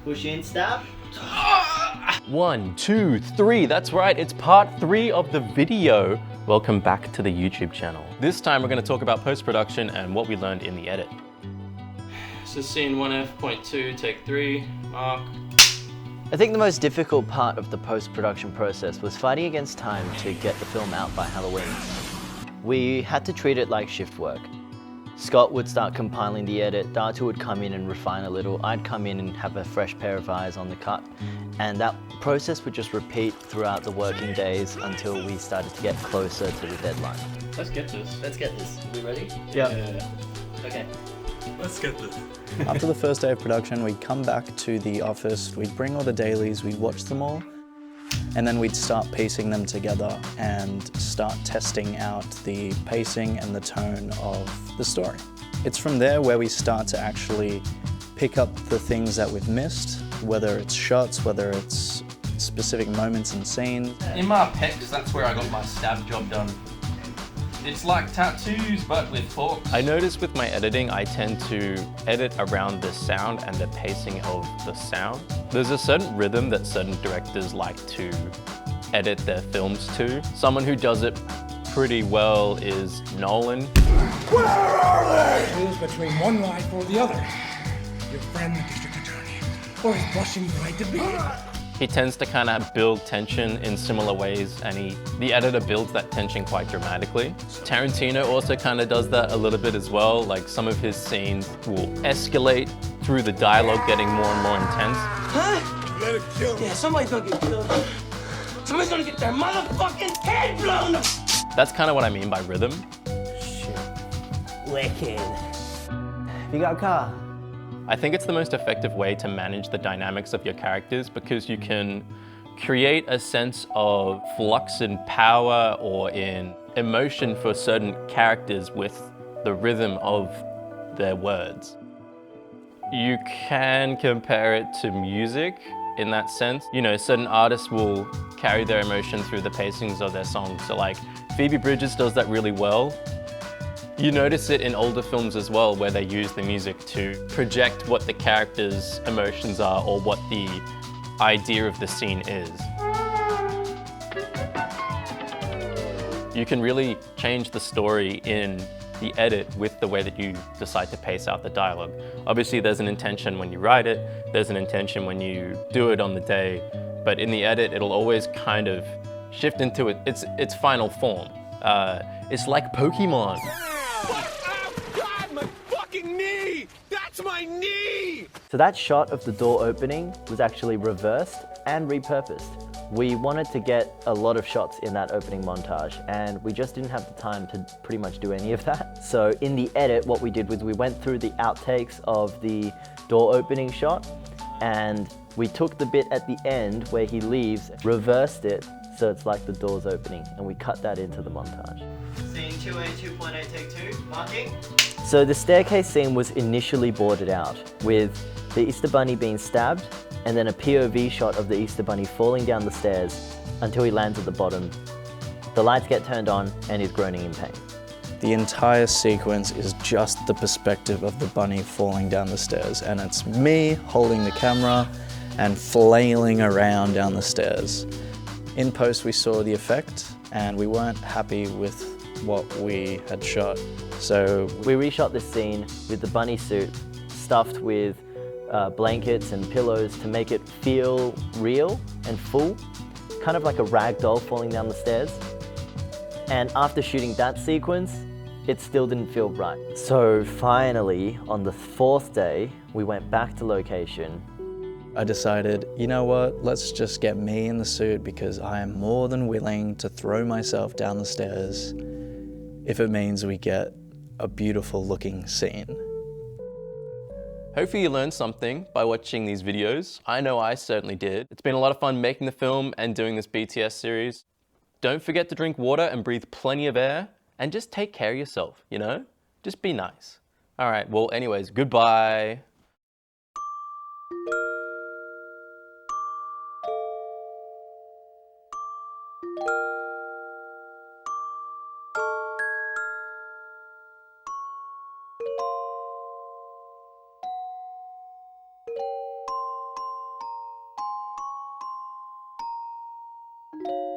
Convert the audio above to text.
Push in, stab. 1, 2, 3, that's right, it's part 3 of the video. Welcome back to the YouTube channel. This time we're going to talk about post-production and what we learned in the edit. This is scene 1F.2, take 3, mark. I think the most difficult part of the post-production process was fighting against time to get the film out by Halloween. We had to treat it like shift work. Scott would start compiling the edit, Datu would come in and refine a little, I'd come in and have a fresh pair of eyes on the cut, and that process would just repeat throughout the working days until we started to get closer to the deadline. Let's get this. Let's get this. Are we ready? Yeah. Okay. Let's get this. After the first day of production, we'd come back to the office, we'd bring all the dailies, we'd watch them all, and then we'd start piecing them together and start testing out the pacing and the tone of the story. It's from there where we start to actually pick up the things that we've missed, whether it's shots, whether it's specific moments and scenes. In my pecs, that's where I got my stab job done. It's like tattoos, but with forks. I notice with my editing, I tend to edit around the sound and the pacing of the sound. There's a certain rhythm that certain directors like to edit their films to. Someone who does it pretty well is Nolan. Where are they? Choose between one life or the other. Your friend, the district attorney, or his blushing bride to be. He tends to kind of build tension in similar ways, and the editor builds that tension quite dramatically. Tarantino also kind of does that a little bit as well. Like some of his scenes will escalate through the dialogue getting more and more intense. Huh? Let it kill me. Yeah, somebody's gonna get killed. Somebody's gonna get their motherfucking head blown. That's kind of what I mean by rhythm. Shit. Wicked. You got a car? I think it's the most effective way to manage the dynamics of your characters because you can create a sense of flux in power or in emotion for certain characters with the rhythm of their words. You can compare it to music in that sense. You know, certain artists will carry their emotion through the pacings of their songs. So like Phoebe Bridgers does that really well. You notice it in older films as well, where they use the music to project what the character's emotions are or what the idea of the scene is. You can really change the story in the edit with the way that you decide to pace out the dialogue. Obviously, there's an intention when you write it, there's an intention when you do it on the day, but in the edit, it'll always kind of shift into its final form. It's like Pokemon. My knee! So that shot of the door opening was actually reversed and repurposed. We wanted to get a lot of shots in that opening montage, and we just didn't have the time to pretty much do any of that. So in the edit, what we did was we went through the outtakes of the door opening shot, and we took the bit at the end where he leaves, reversed it, so it's like the door's opening, and we cut that into the montage. Scene 2A, 2.8, take 2, marking. So the staircase scene was initially boarded out with the Easter Bunny being stabbed and then a POV shot of the Easter Bunny falling down the stairs until he lands at the bottom. The lights get turned on and he's groaning in pain. The entire sequence is just the perspective of the bunny falling down the stairs, and it's me holding the camera and flailing around down the stairs. In post we saw the effect and we weren't happy with what we had shot. So we reshot this scene with the bunny suit stuffed with blankets and pillows to make it feel real and full, kind of like a rag doll falling down the stairs. And after shooting that sequence, it still didn't feel right. So finally, on the 4th day, we went back to location. I decided, you know what, let's just get me in the suit because I am more than willing to throw myself down the stairs if it means we get a beautiful looking scene. Hopefully you learned something by watching these videos. I know I certainly did. It's been a lot of fun making the film and doing this BTS series. Don't forget to drink water and breathe plenty of air, and just take care of yourself, you know? Just be nice. All right, well anyways, goodbye. you.